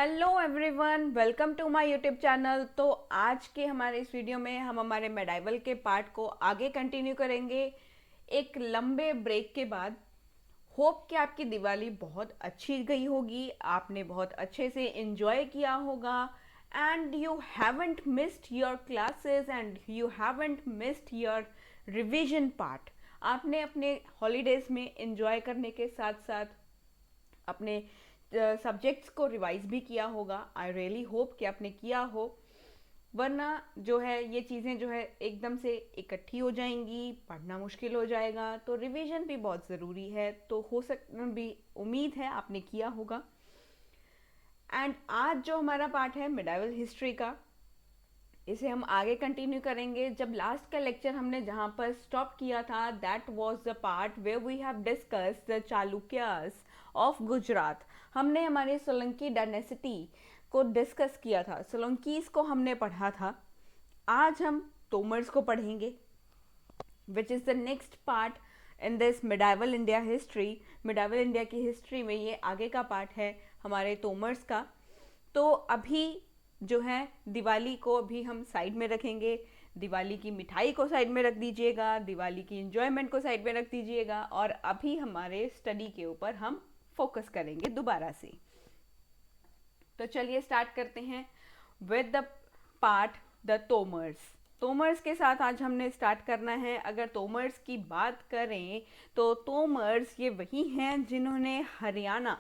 Hello everyone, welcome to my YouTube channel. तो आज के हमारे इस वीडियो में हम हमारे मेडाइवल के पार्ट को आगे कंटिन्यू करेंगे एक लंबे ब्रेक के बाद। होप कि आपकी दिवाली बहुत अच्छी गई होगी, आपने बहुत अच्छे से एंजॉय किया होगा and you haven't missed your classes and you haven't missed your revision part. आपने अपने हॉलीडेज में एंजॉय करने के साथ साथ अपने सब्जेक्ट्स को रिवाइज भी किया होगा। आई रियली होप कि आपने किया हो, वरना जो है ये चीज़ें जो है एकदम से इकट्ठी हो जाएंगी, पढ़ना मुश्किल हो जाएगा। तो रिवीजन भी बहुत ज़रूरी है। तो हो भी उम्मीद है आपने किया होगा। एंड आज जो हमारा पार्ट है मिडाइवल हिस्ट्री का, इसे हम आगे कंटिन्यू करेंगे। जब लास्ट का लेक्चर हमने जहाँ पर स्टॉप किया था, that was the part where we have discussed the Chalukyas of Gujarat. हमने हमारे सोलंकी डायनेसिटी को डिस्कस किया था, सोलंकीज को हमने पढ़ा था। आज हम तोमर्स को पढ़ेंगे, which is the next part in this medieval India history. Medieval India की हिस्ट्री में ये आगे का पार्ट है हमारे तोमर्स का। तो अभी जो है दिवाली को भी हम साइड में रखेंगे, दिवाली की मिठाई को साइड में रख दीजिएगा, दिवाली की एंजॉयमेंट को साइड में रख दीजिएगा, और अभी हमारे स्टडी के ऊपर हम फोकस करेंगे दोबारा से। तो चलिए स्टार्ट करते हैं with the part the Tomars. Tomars के साथ आज हमने स्टार्ट करना है। अगर तोमर्स की बात करें तो तोमर्स ये वही हैं जिन्होंने हरियाणा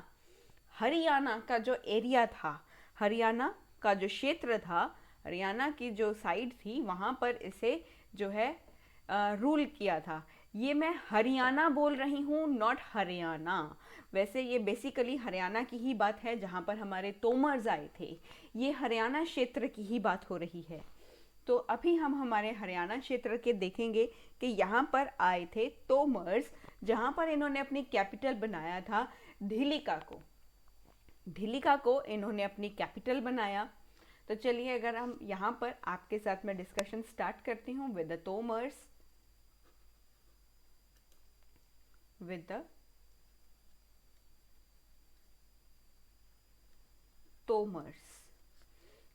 का जो एरिया था, हरियाणा का जो क्षेत्र था, हरियाणा की जो साइड थी, वहाँ पर इसे जो है रूल किया था। ये मैं हरियाणा बोल रही हूँ, नॉट हरियाणा। वैसे ये बेसिकली हरियाणा की ही बात है जहाँ पर हमारे तोमर्स आए थे। ये हरियाणा क्षेत्र की ही बात हो रही है। तो अभी हम हमारे हरियाणा क्षेत्र के देखेंगे कि यहाँ पर आए थे तोमर्स, जहाँ पर इन्होंने अपनी कैपिटल बनाया था ढिलिका को। ढिलिका को इन्होंने अपनी कैपिटल बनाया। तो चलिए अगर हम यहाँ पर आपके साथ में डिस्कशन स्टार्ट करती हूँ with the Tomars, with the Tomars.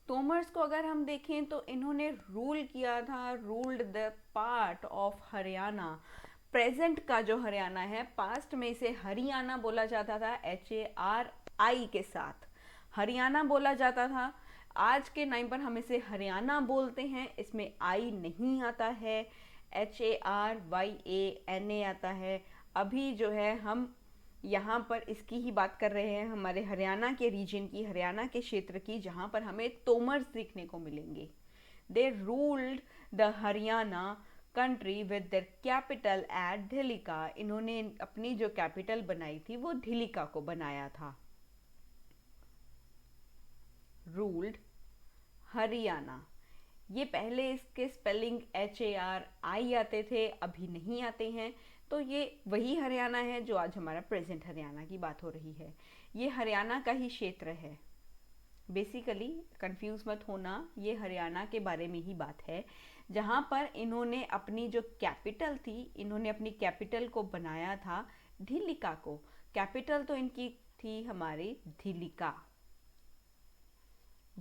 Tomars को अगर हम देखें तो इन्होंने रूल किया था, ruled the part of Haryana. Present का जो हरियाणा है, पास्ट में इसे हरियाणा बोला जाता था, HARI के साथ हरियाणा बोला जाता था। आज के टाइम पर हम इसे हरियाणा बोलते हैं, इसमें आई नहीं आता है, HARYANA आता है। अभी जो है हम यहाँ पर इसकी ही बात कर रहे हैं, हमारे हरियाणा के रीजन की, हरियाणा के क्षेत्र की, जहाँ पर हमें तोमर्स देखने को मिलेंगे। They ruled the Haryana country with their capital at Dhillika. इन्होंने अपनी जो कैपिटल बनाई थी वो ढिलिका को बनाया था। रूल्ड हरियाणा। ये पहले इसके स्पेलिंग HARI आते थे, अभी नहीं आते हैं। तो ये वही हरियाणा है जो आज हमारा प्रेजेंट हरियाणा की बात हो रही है। ये हरियाणा का ही क्षेत्र है। बेसिकली कंफ्यूज मत होना, ये हरियाणा के बारे में ही बात है, जहाँ पर इन्होंने अपनी जो कैपिटल थी, इन्होंने अपनी कैपिटल को बनाया था ढिलिका को। कैपिटल तो इनकी थी हमारी ढिलिका।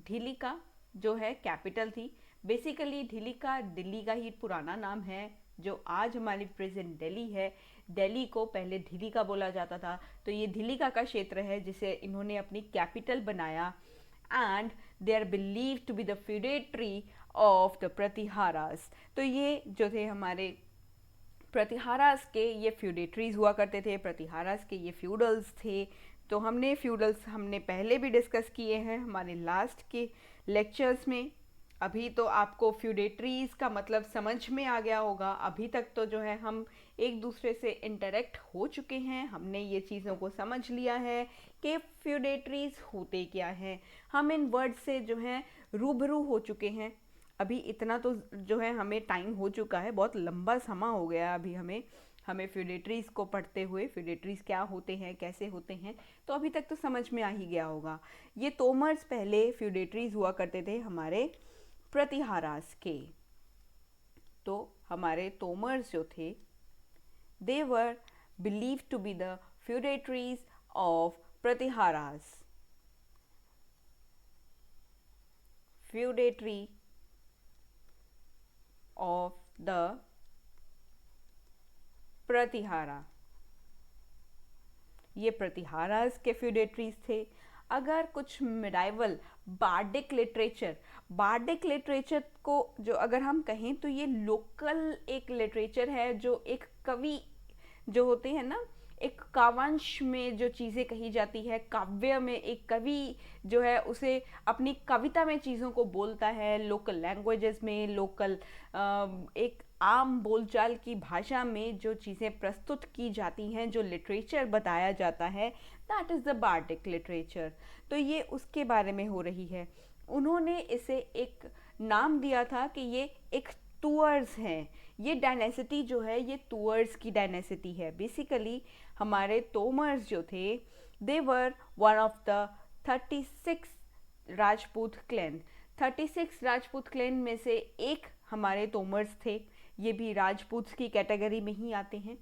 ढिलिका जो है कैपिटल थी। बेसिकली ढिलिका दिल्ली का ही पुराना नाम है, जो आज हमारी प्रेजेंट दिल्ली है। दिल्ली को पहले ढिलिका बोला जाता था। तो ये ढिलिका का क्षेत्र है जिसे इन्होंने अपनी कैपिटल बनाया। And they are believe to be the feudatory of the Pratiharas. तो ये जो थे हमारे प्रतिहारास के, ये फ्यूडेटरीज हुआ करते थे। प्रतिहारास के ये फ्यूडल्स थे। तो हमने फ्यूडल्स हमने पहले भी डिस्कस किए हैं हमारे लास्ट के लेक्चर्स में। अभी तो आपको फ्यूडेटरीज का मतलब समझ में आ गया होगा। अभी तक तो जो है हम एक दूसरे से इंटरेक्ट हो चुके हैं, हमने ये चीज़ों को समझ लिया है कि फ्यूडेटरीज होते क्या हैं। हम इन वर्ड से जो है रूबरू हो चुके हैं। अभी इतना तो जो है हमें टाइम हो चुका है, बहुत लंबा समय हो गया अभी हमें फ्यूडेटरीज को पढ़ते हुए। फ्यूडेटरीज क्या होते हैं, कैसे होते हैं, तो अभी तक तो समझ में आ ही गया होगा। ये तोमर्स पहले फ्यूडेटरीज हुआ करते थे हमारे प्रतिहारास के। तो हमारे तोमर्स जो थे, they were believe to be the feudatories of Pratiharas. feudatory of the Pratihara. ये प्रतिहारास के फ्यूडेटरीज थे। अगर कुछ मिडाइवल बार्डिक लिटरेचर को जो अगर हम कहें तो ये लोकल एक लिटरेचर है, जो एक कवि जो होते हैं ना, एक काव्यांश में जो चीज़ें कही जाती है, काव्य में एक कवि जो है उसे अपनी कविता में चीज़ों को बोलता है, लोकल लैंग्वेजेस में, लोकल एक आम बोलचाल की भाषा में जो चीज़ें प्रस्तुत की जाती हैं, जो लिटरेचर बताया जाता है, that is the bardic literature. तो ये उसके बारे में हो रही है। उन्होंने इसे एक नाम दिया था कि ये एक तुअर्स हैं। ये डायनेसिटी जो है ये तुअर्स की डायनेसिटी है। बेसिकली हमारे तोमर्स जो थे, they were one of the 36 Rajput clan. 36 Rajput clan में से एक हमारे तोमर्स थे। ये भी राजपूत की कैटेगरी में ही आते हैं।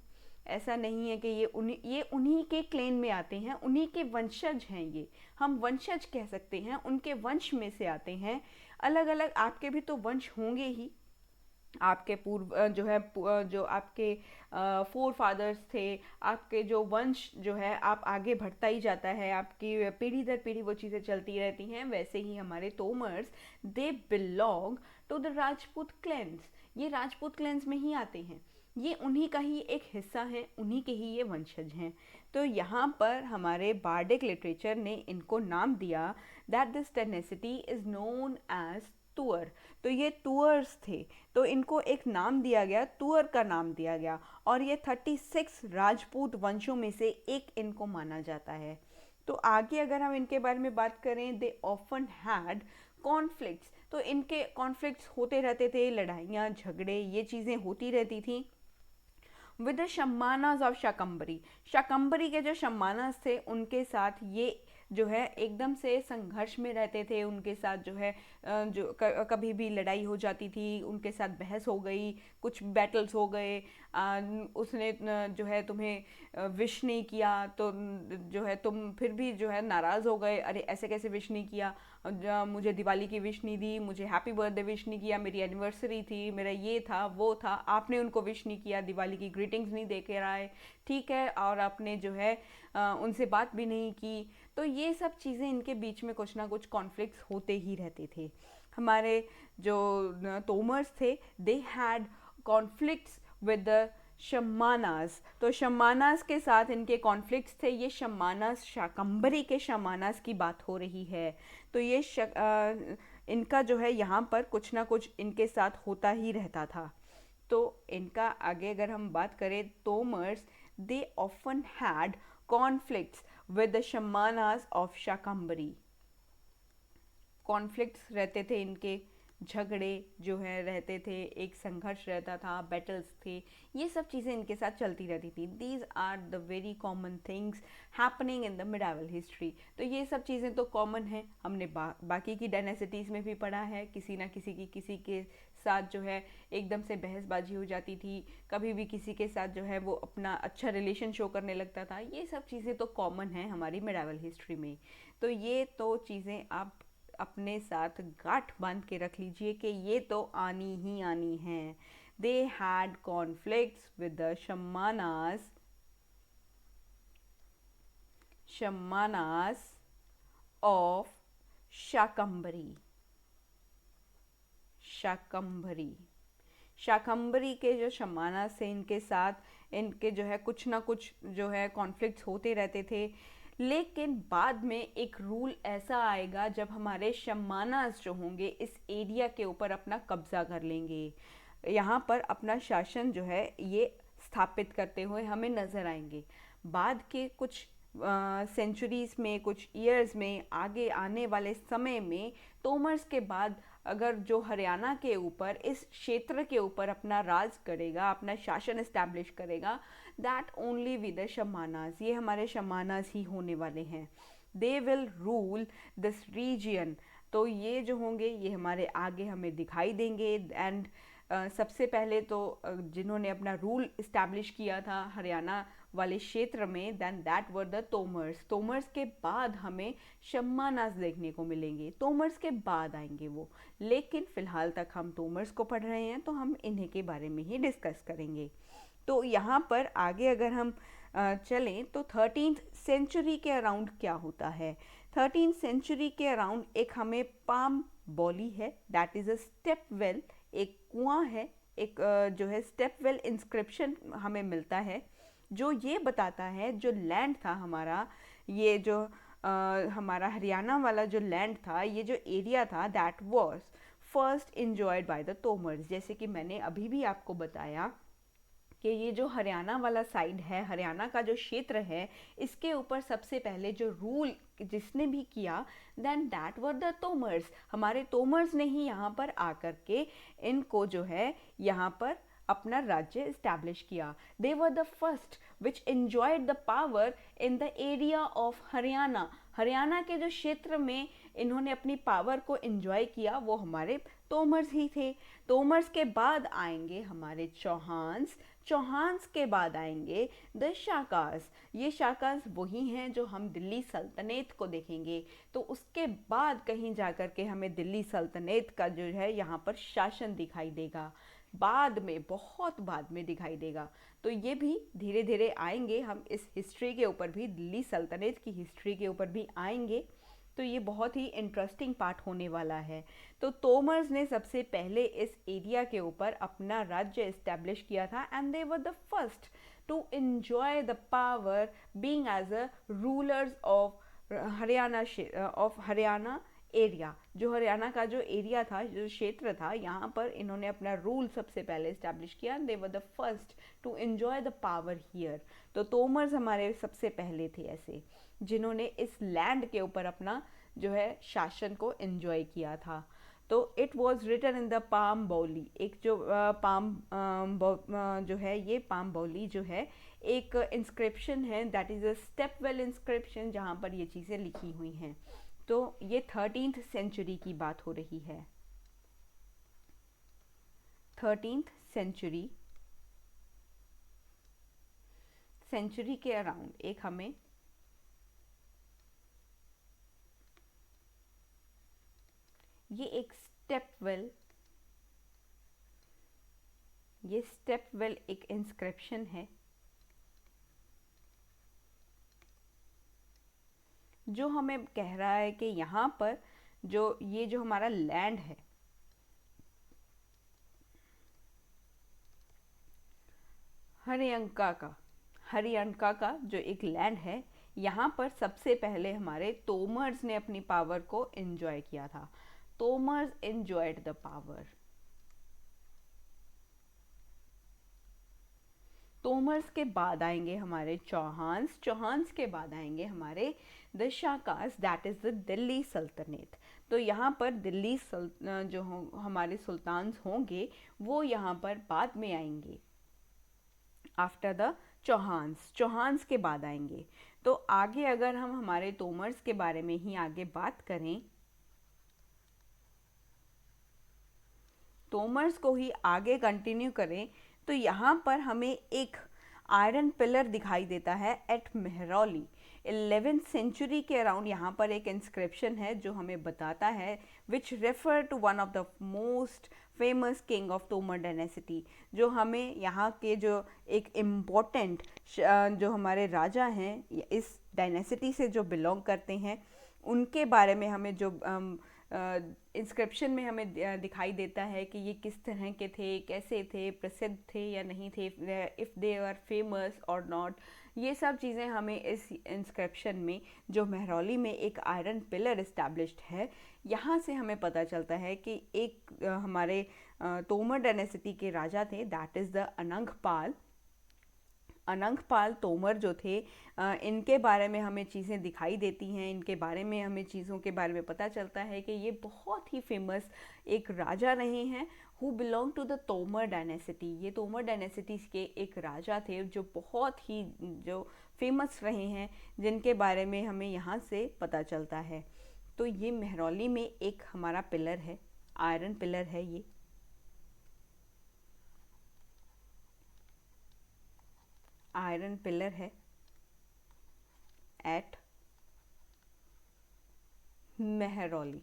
ऐसा नहीं है कि ये उन्हीं के क्लेन में आते हैं, उन्हीं के वंशज हैं। ये हम वंशज कह सकते हैं, उनके वंश में से आते हैं। अलग अलग आपके भी तो वंश होंगे ही। आपके पूर्व जो है जो आपके फोर फादर्स थे, आपके जो वंश जो है आप आगे बढ़ता ही जाता है, आपकी पीढ़ी दर पीढ़ी वो चीज़ें चलती रहती हैं। वैसे ही हमारे Tomars, they belong to the Rajput clans. ये राजपूत क्लैंस में ही आते हैं, ये उन्हीं का ही एक हिस्सा है, उन्हीं के ही ये वंशज हैं। तो यहाँ पर हमारे बार्डिक लिटरेचर ने इनको नाम दिया that this tenacity is known as Tuar. तो ये तुअर्स थे, तो इनको एक नाम दिया गया, तुअर का नाम दिया गया, और ये 36 राजपूत वंशों में से एक इनको माना जाता है। तो आगे अगर हम इनके बारे में बात करें, दे ऑफन हैड कॉन्फ्लिक्ट्स। तो इनके कॉन्फ्लिक्ट्स होते रहते थे, लड़ाइयाँ झगड़े ये चीज़ें होती रहती थी with the Chahamanas of Shakambhari. Shakambhari के जो शम्मानास थे उनके साथ ये जो है एकदम से संघर्ष में रहते थे। उनके साथ जो है जो कभी भी लड़ाई हो जाती थी, उनके साथ बहस हो गई, कुछ बैटल्स हो गए, उसने जो है तुम्हें विश नहीं किया तो जो है तुम फिर भी जो है नाराज़ हो गए, अरे ऐसे कैसे विश नहीं किया, मुझे दिवाली की विश नहीं दी, मुझे हैप्पी बर्थडे विश नहीं किया, मेरी एनिवर्सरी थी, मेरा ये था वो था, आपने उनको विश नहीं किया, दिवाली की ग्रीटिंग्स नहीं दे के आए, ठीक है, और आपने जो है उनसे बात भी नहीं की। तो ये सब चीज़ें इनके बीच में कुछ ना कुछ कॉन्फ्लिक्ट्स होते ही रहते थे। हमारे जो तोमर्स थे, they had conflicts with the Chahamanas. तो शम्मानास के साथ इनके कॉन्फ्लिक्ट्स थे। ये शम्मानास, शाकंबरी के शम्मानास की बात हो रही है। तो ये इनका जो है यहाँ पर कुछ ना कुछ इनके साथ होता ही रहता था। तो इनका आगे अगर हम बात करें, Tomars, they often had conflicts with the Chahamanas of Shakambhari. Conflicts रहते थे इनके, झगड़े जो है रहते थे, एक संघर्ष रहता था, बैटल्स थे, ये सब चीज़ें इनके साथ चलती रहती थी। These are the very common things happening in the medieval history. तो ये सब चीज़ें तो कॉमन है, हमने बाकी की डायनेसिटीज़ में भी पढ़ा है। किसी ना किसी के साथ जो है एकदम से बहसबाजी हो जाती थी, कभी भी किसी के साथ जो है वो अपना अच्छा रिलेशन शो करने लगता था। ये सब चीज़ें तो कॉमन है हमारी मिडाइवल हिस्ट्री में। तो ये तो चीज़ें आप अपने साथ गांठ बांध के रख लीजिए कि ये तो आनी ही आनी है। They had conflicts with the Chahamanas of Shakambhari. Shakambhari के जो शम्मानास थे, इनके साथ इनके जो है कुछ ना कुछ जो है कॉन्फ्लिक्ट्स होते रहते थे। लेकिन बाद में एक रूल ऐसा आएगा जब हमारे शम्मानास जो होंगे इस एरिया के ऊपर अपना कब्जा कर लेंगे, यहाँ पर अपना शासन जो है ये स्थापित करते हुए हमें नज़र आएंगे। बाद के कुछ सेंचुरीज़ में, कुछ ईयर्स में, आगे आने वाले समय में तोमर्स के बाद अगर जो हरियाणा के ऊपर, इस क्षेत्र के ऊपर अपना राज करेगा, अपना शासन इस्टेब्लिश करेगा, दैट ओनली विद द शम्मानास। ये हमारे शम्मानास ही होने वाले हैं। They will rule this region. तो ये जो होंगे ये हमारे आगे हमें दिखाई देंगे। एंड सबसे पहले तो जिन्होंने अपना रूल इस्टेब्लिश किया था हरियाणा वाले क्षेत्र में, then that were the Tomars. Tomars के बाद हमें शम्मानास देखने को मिलेंगे, तोमर्स के बाद आएंगे वो। लेकिन फिलहाल तक हम तोमर्स को पढ़ रहे हैं तो हम इन्हीं के बारे में ही डिस्कस करेंगे। तो यहाँ पर आगे अगर हम चलें तो 13th सेंचुरी के अराउंड क्या होता है। 13th सेंचुरी के अराउंड एक हमें पाम बॉली है, that is a step well, एक कुआं है, एक जो है स्टेप वेल इंस्क्रिप्शन हमें मिलता है, जो ये बताता है जो लैंड था हमारा, ये जो हमारा हरियाणा वाला जो लैंड था, ये जो एरिया था, that was first enjoyed by the Tomars. जैसे कि मैंने अभी भी आपको बताया कि ये जो हरियाणा वाला साइड है, हरियाणा का जो क्षेत्र है, इसके ऊपर सबसे पहले जो रूल जिसने भी किया, then that were the Tomars. हमारे तोमर्स ने ही यहाँ पर आकर के इनको जो है यहाँ पर अपना राज्य इस्टेब्लिश किया। They were the first which enjoyed the power in the area of Haryana. Haryana के जो क्षेत्र में इन्होंने अपनी पावर को एंजॉय किया वो हमारे तोमर्स ही थे। तोमर्स के बाद आएंगे हमारे चौहान्स, चौहान्स के बाद आएंगे द शाकास। ये शाकास वही हैं जो हम दिल्ली सल्तनत को देखेंगे। तो उसके बाद कहीं जाकर के हमें दिल्ली सल्तनत का जो है यहाँ पर शासन दिखाई देगा, बाद में, बहुत बाद में दिखाई देगा। तो ये भी धीरे धीरे आएंगे, हम इस हिस्ट्री के ऊपर भी, दिल्ली सल्तनत की हिस्ट्री के ऊपर भी आएंगे। तो ये बहुत ही इंटरेस्टिंग पार्ट होने वाला है। तो तोमर्स ने सबसे पहले इस एरिया के ऊपर अपना राज्य इस्टेब्लिश किया था, and they were the first to enjoy the power being as a rulers of Haryana area. जो हरियाणा का जो एरिया था, जो क्षेत्र था, यहाँ पर इन्होंने अपना रूल सबसे पहले इस्टेब्लिश किया, they were the first to enjoy the power here. तो तोमर्स हमारे सबसे पहले थे ऐसे जिन्होंने इस लैंड के ऊपर अपना जो है शासन को एंजॉय किया था। तो it was written in the Palam Baoli. एक जो जो है, ये पाम बौली जो है एक इंस्क्रिप्शन है, that is a step well inscription, जहाँ पर ये चीज़ें लिखी हुई हैं। तो ये 13th सेंचुरी की बात हो रही है। 13th सेंचुरी के अराउंड एक हमें ये एक स्टेप वेल एक इंस्क्रिप्शन है जो हमें कह रहा है कि यहाँ पर ये जो हमारा लैंड है, हरियंका का जो एक लैंड है, यहाँ पर सबसे पहले हमारे तोमर्स ने अपनी पावर को एंजॉय किया था। Tomars enjoyed the power. Tomars के बाद आएंगे हमारे चौहान्स, चौहान्स के बाद आएंगे हमारे the Shakas, that is the Delhi सल्तनत। तो यहाँ पर दिल्ली जो हमारे सुल्तान्स होंगे वो यहाँ पर बाद में आएंगे, आफ्टर द चौहान्स, चौहान्स के बाद आएंगे। तो आगे अगर हम हमारे तोमर्स के बारे में ही आगे बात करें, तोमर्स को ही आगे कंटिन्यू करें, तो यहाँ पर हमें एक आयरन पिलर दिखाई देता है एट मेहरौली। 11th सेंचुरी के अराउंड यहाँ पर एक इंस्क्रिप्शन है जो हमें बताता है, which refer to one of the most famous king of Tomar dynasty. जो हमें यहाँ के जो एक इम्पोर्टेंट जो हमारे राजा हैं इस डायनेसिटी से जो बिलोंग करते हैं, उनके बारे में हमें जो इंस्क्रिप्शन में हमें दिखाई देता है कि ये किस तरह के थे, कैसे थे, प्रसिद्ध थे या नहीं थे, इफ़ दे आर फेमस और नॉट। ये सब चीज़ें हमें इस इंस्क्रिप्शन में, जो मेहरौली में एक आयरन पिलर इस्टेब्लिश्ड है, यहाँ से हमें पता चलता है कि एक हमारे तोमर डायनेसिटी के राजा थे, that is the Anangpal. Anangpal Tomar जो थे, इनके बारे में हमें चीज़ें दिखाई देती हैं, इनके बारे में हमें चीज़ों के बारे में पता चलता है कि ये बहुत ही फेमस एक राजा रहे हैं, who belong to the Tomar dynasty. ये तोमर डायनेसिटी के एक राजा थे जो बहुत ही जो फेमस रहे हैं, जिनके बारे में हमें यहाँ से पता चलता है। तो ये मेहरौली में एक हमारा पिलर है, आयरन पिलर है ये। आयरन पिलर है एट मेहरौली।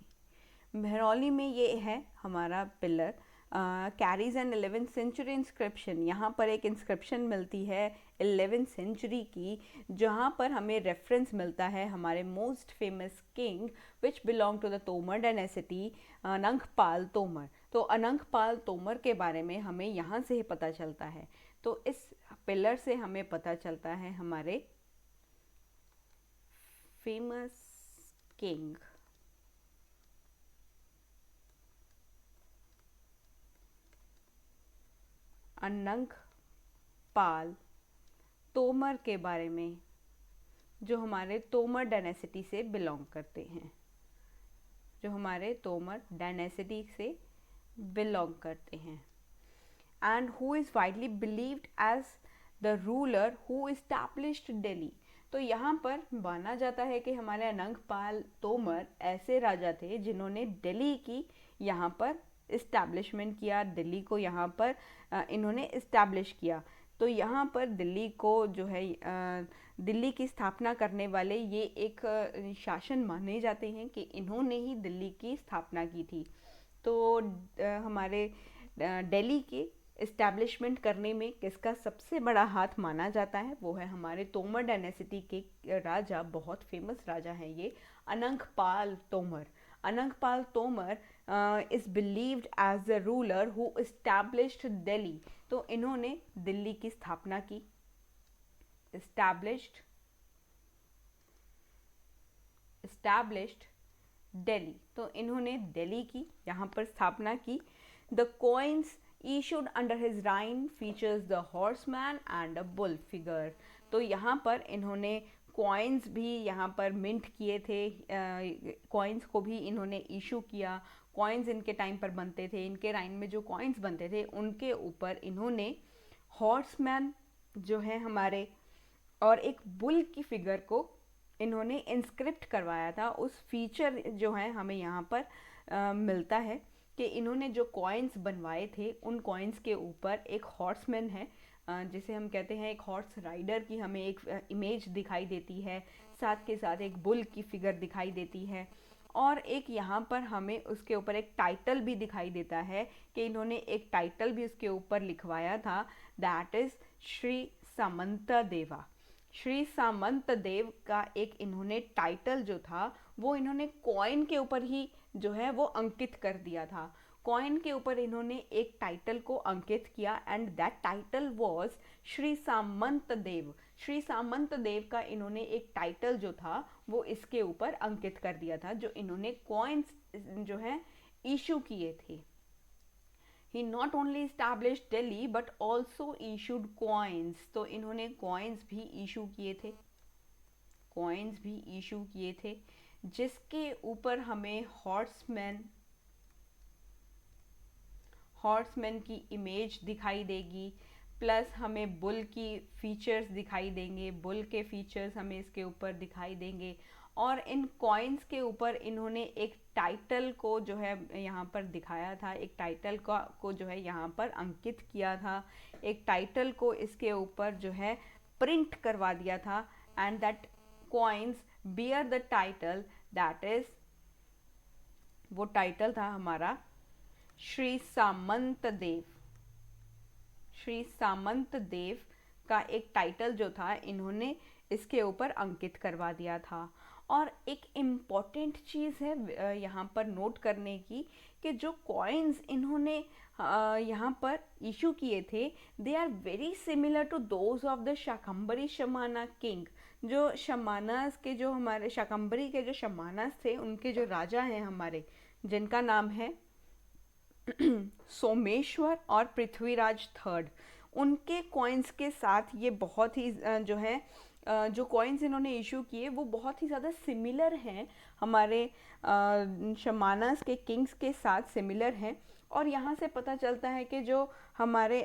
मेहरौली में ये है हमारा pillar, carries an 11th century inscription. यहाँ पर एक इंस्क्रिप्शन मिलती है 11th सेंचुरी की, जहाँ पर हमें रेफरेंस मिलता है हमारे most famous king which belong to the Tomar dynasty, Anangpal Tomar. तो अनंगपाल तोमर के बारे में हमें यहाँ से ही पता चलता है। तो इस पिलर से हमें पता चलता है हमारे फेमस किंग अनंगपाल तोमर के बारे में, जो हमारे तोमर डायनेसिटी से बिलोंग करते हैं, जो हमारे तोमर डायनेसिटी से बिलोंग करते हैं। And who is widely believed as the ruler who established Delhi. तो यहाँ पर माना जाता है कि हमारे अनंगपाल तोमर ऐसे राजा थे जिन्होंने दिल्ली की यहाँ पर इस्टेब्लिशमेंट किया, दिल्ली को यहाँ पर इन्होंने इस्टेब्लिश किया। तो यहाँ पर दिल्ली को जो है दिल्ली की स्थापना करने वाले ये एक शासन माने जाते हैं कि इन्होंने ही दिल्ली की स्थापना की थी। तो हमारे दिल्ली के इस्टेब्लिशमेंट करने में किसका सबसे बड़ा हाथ माना जाता है, वो है हमारे तोमर डायनेसिटी के राजा, बहुत फेमस राजा हैं ये, Anangpal Tomar. Anangpal Tomar is believed as the ruler who established Delhi. तो इन्होंने दिल्ली की स्थापना की, इस्टेब्लिश्ड दिल्ली। तो इन्होंने दिल्ली की यहाँ पर स्थापना की। The coins issued under his reign features the horseman and a bull figure। तो यहाँ पर इन्होंने कॉइन्स भी यहाँ पर मिंट किए थे, कॉइन्स को भी इन्होंने इशू किया। कॉइन्स इनके टाइम पर बनते थे, इनके राइन में जो कॉइन्स बनते थे उनके ऊपर इन्होंने हॉर्समैन जो है हमारे और एक बुल की फिगर को इन्होंने इंस्क्रिप्ट करवाया था। उस फीचर जो है हमें यहाँ पर मिलता है कि इन्होंने जो कॉइन्स बनवाए थे उन कॉइन्स के ऊपर एक हॉर्समैन है, जिसे हम कहते हैं एक हॉर्स राइडर की हमें एक इमेज दिखाई देती है, साथ के साथ एक बुल की फिगर दिखाई देती है, और एक यहाँ पर हमें उसके ऊपर एक टाइटल भी दिखाई देता है कि इन्होंने एक टाइटल भी उसके ऊपर लिखवाया था, दैट इज़ श्री सामंत देवा। श्री सामंत देव का एक इन्होंने टाइटल जो था वो इन्होंने कॉइन के ऊपर ही जो है वो अंकित कर दिया था। कॉइन के ऊपर इन्होंने एक टाइटल को अंकित किया and that title was Shri Samant Dev. Shri Samant Dev का इन्होंने एक टाइटल जो था वो इसके ऊपर अंकित कर दिया था, जो इन्होंने कॉइन्स जो है इशू किए थे। He not only established Delhi but also issued coins। तो इन्होंने coins भी issue किए थे, coins भी issue किए थे, जिसके ऊपर हमें हॉर्समैन की इमेज दिखाई देगी, प्लस हमें बुल की फीचर्स दिखाई देंगे, बुल के फीचर्स हमें इसके ऊपर दिखाई देंगे। और इन कॉइन्स के ऊपर इन्होंने एक टाइटल को जो है यहाँ पर दिखाया था, एक टाइटल को जो है यहाँ पर अंकित किया था, एक टाइटल को इसके ऊपर जो है प्रिंट करवा दिया था। And that coins bear the title, that is वो टाइटल था हमारा श्री सामंत देव। श्री सामंत देव का एक टाइटल जो था इन्होंने इसके ऊपर अंकित करवा दिया था। और एक इम्पॉर्टेंट चीज़ है यहाँ पर नोट करने की कि जो कॉइन्स इन्होंने यहाँ पर इशू किए थे, they are very similar to those of the Shakambhari Chahamana king. जो शमानास के जो हमारे शाकंभरी के जो शमानास थे उनके जो राजा हैं हमारे, जिनका नाम है सोमेश्वर और पृथ्वीराज थर्ड, उनके कॉइन्स के साथ ये बहुत ही जो है जो कॉइन्स इन्होंने इशू किए वो बहुत ही ज़्यादा सिमिलर हैं, हमारे शमानास के किंग्स के साथ सिमिलर हैं। और यहाँ से पता चलता है कि जो हमारे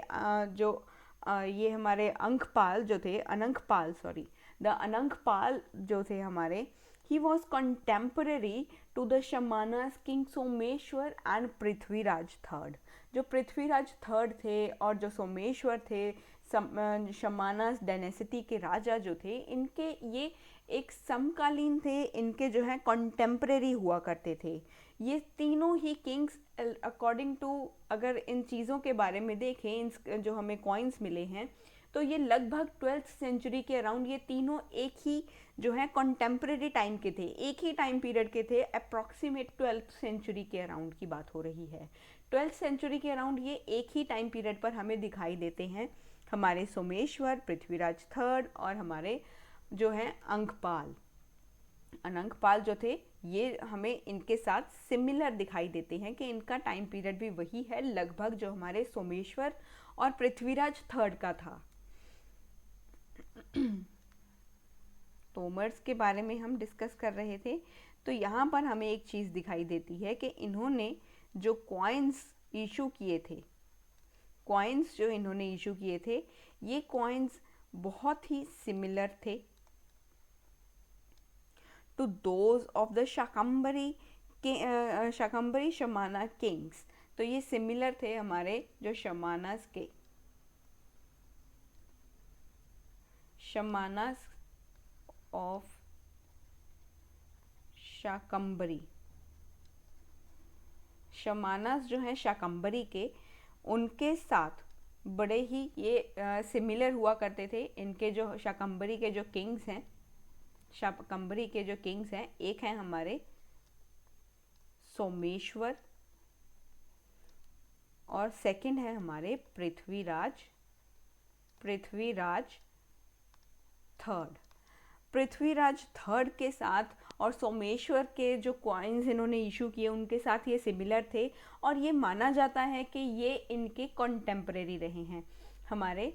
ये हमारे अंकपाल जो थे, द अनंगपाल जो थे हमारे, he was contemporary to the Shamanas king Someshwar and Prithviraj third. जो पृथ्वीराज थर्ड थे और जो सोमेश्वर थे, शमानास डायनेसिटी के राजा जो थे, इनके ये एक समकालीन थे, इनके जो है कॉन्टेम्परेरी हुआ करते थे। ये तीनों ही किंग्स अकॉर्डिंग टू, अगर इन चीज़ों के बारे में देखें, इन जो हमें कॉइन्स मिले हैं, तो ये लगभग 12th सेंचुरी के अराउंड ये तीनों एक ही जो है कॉन्टेम्परेरी टाइम के थे, एक ही टाइम पीरियड के थे। अप्रॉक्सीमेट 12th सेंचुरी के अराउंड की बात हो रही है। 12th सेंचुरी के अराउंड ये एक ही टाइम पीरियड पर हमें दिखाई देते हैं, हमारे सोमेश्वर, पृथ्वीराज थर्ड और हमारे जो हैं अंकपाल। अनंगपाल जो थे, ये हमें इनके साथ सिमिलर दिखाई देते हैं कि इनका टाइम पीरियड भी वही है लगभग जो हमारे सोमेश्वर और पृथ्वीराज थर्ड का था। तोमर्स के बारे में हम डिस्कस कर रहे थे, तो यहाँ पर हमें एक चीज़ दिखाई देती है कि इन्होंने जो कॉइन्स इशू किए थे, कॉइन्स जो इन्होंने इशू किए थे, ये कॉइन्स बहुत ही सिमिलर थे to those of the Shakambhari के शाकंबरी शमाना किंग्स। तो ये सिमिलर थे हमारे जो शमानास के, शमानास ऑफ शाकंबरी, शमानास जो हैं शाकंबरी के, उनके साथ बड़े ही ये सिमिलर हुआ करते थे। इनके जो शाकंबरी के जो किंग्स हैं, शाकंबरी के जो किंग्स हैं, एक हैं हमारे सोमेश्वर और सेकंड है हमारे पृथ्वीराज थर्ड। पृथ्वीराज थर्ड के साथ और सोमेश्वर के जो कॉइन्स इन्होंने इशू किए उनके साथ ये सिमिलर थे, और ये माना जाता है कि ये इनके कॉन्टेम्परेरी रहे हैं। हमारे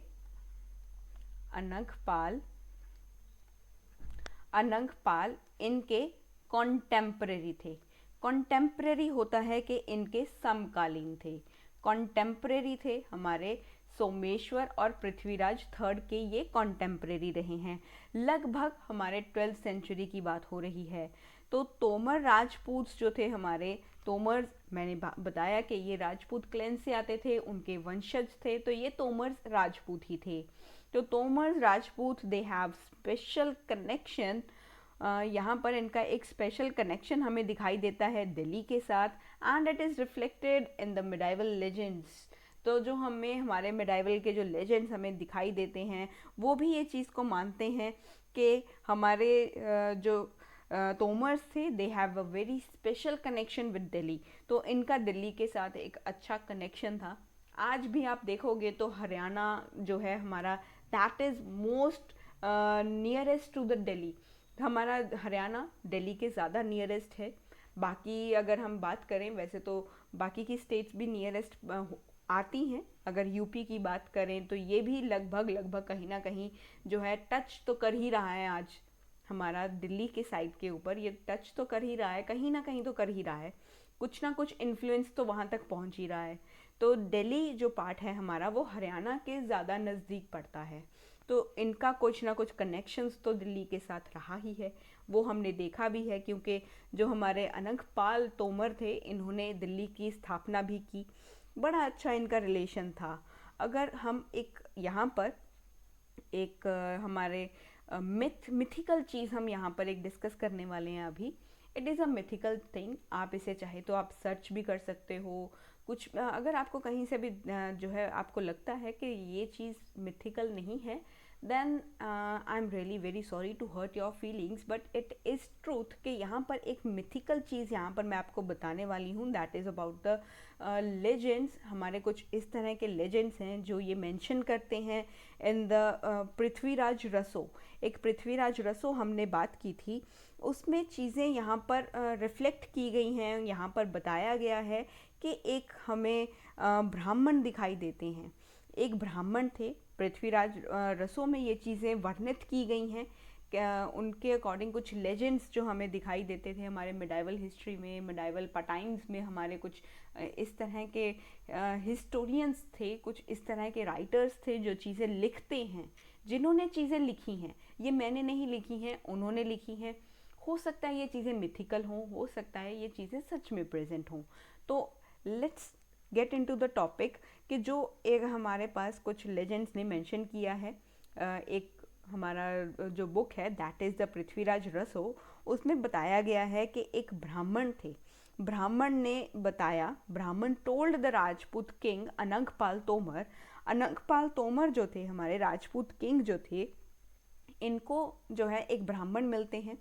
अनंगपाल इनके कॉन्टेम्परेरी थे। कॉन्टेम्परेरी होता है कि इनके समकालीन थे। कॉन्टेम्परेरी थे हमारे सोमेश्वर और पृथ्वीराज थर्ड के, ये कॉन्टेम्परेरी रहे हैं। लगभग हमारे 12th सेंचुरी की बात हो रही है। तो तोमर राजपूत जो थे हमारे, तोमर मैंने बताया कि ये राजपूत क्लैन से आते थे, उनके वंशज थे, तो ये तोमर राजपूत ही थे। तो Tomar Rajput they have special connection, यहाँ पर इनका एक स्पेशल कनेक्शन हमें दिखाई देता है दिल्ली के साथ, and it is reflected in the medieval legends. तो जो हमें हमारे मिडाइवल के जो लेजेंड्स हमें दिखाई देते हैं, वो भी ये चीज़ को मानते हैं कि हमारे जो तोमर्स थे, they have a very special connection with Delhi. तो इनका दिल्ली के साथ एक अच्छा कनेक्शन था। आज भी आप देखोगे तो हरियाणा जो है हमारा, that is most nearest to the Delhi. हमारा हरियाणा दिल्ली के ज़्यादा नियरेस्ट है। बाकी अगर हम बात करें, वैसे तो बाकी की स्टेट्स भी नियरेस्ट आती हैं। अगर यूपी की बात करें तो ये भी लगभग कहीं ना कहीं जो है टच तो कर ही रहा है। आज हमारा दिल्ली के साइड के ऊपर ये टच तो कर ही रहा है, कहीं ना कहीं तो कर ही रहा है, कुछ ना कुछ इन्फ्लुएंस तो वहाँ तक पहुँच ही रहा है। तो दिल्ली जो पार्ट है हमारा, वो हरियाणा के ज़्यादा नज़दीक पड़ता है। तो इनका कुछ ना कुछ कनेक्शंस तो दिल्ली के साथ रहा ही है, वो हमने देखा भी है, क्योंकि जो हमारे अनंगपाल तोमर थे, इन्होंने दिल्ली की स्थापना भी की। बड़ा अच्छा इनका रिलेशन था। अगर हम एक यहाँ पर एक हमारे मिथिकल चीज़ हम यहाँ पर एक डिस्कस करने वाले हैं अभी। It is a mythical thing, आप इसे चाहे तो आप सर्च भी कर सकते हो। कुछ अगर आपको कहीं से भी जो है आपको लगता है कि ये चीज़ मिथिकल नहीं है, then I am really very sorry to hurt your feelings, but it is truth कि यहाँ पर एक मिथिकल चीज़ यहाँ पर मैं आपको बताने वाली हूँ। That is about the legends. हमारे कुछ इस तरह के लेजेंड्स हैं जो ये मेंशन करते हैं इन द पृथ्वीराज रसो। एक पृथ्वीराज रसो हमने बात की थी, उसमें चीज़ें यहाँ पर रिफ्लेक्ट की गई हैं। यहाँ पर बताया गया है कि एक हमें ब्राह्मण दिखाई देते हैं। एक ब्राह्मण थे पृथ्वीराज रसो में, ये चीज़ें वर्णित की गई हैं। उनके अकॉर्डिंग कुछ लेजेंड्स जो हमें दिखाई देते थे हमारे मिडाइवल हिस्ट्री में, मिडाइवल टाइम्स में। हमारे कुछ इस तरह के हिस्टोरियंस थे, कुछ इस तरह के राइटर्स थे जो चीज़ें लिखते हैं, जिन्होंने चीज़ें लिखी हैं। ये मैंने नहीं लिखी हैं, उन्होंने लिखी हैं। हो सकता है ये चीज़ें मिथिकल हों, हो सकता है ये चीज़ें सच में प्रेजेंट हों। तो let's get into the topic कि जो एक हमारे पास कुछ लेजेंड्स ने मेंशन किया है। एक हमारा जो बुक है दैट इज़ द पृथ्वीराज रसो, उसमें बताया गया है कि एक ब्राह्मण थे। ब्राह्मण ने बताया, ब्राह्मण told the Rajput king Anangpal Tomar. Anangpal Tomar जो थे हमारे राजपूत किंग जो थे, इनको जो है एक ब्राह्मण मिलते हैं।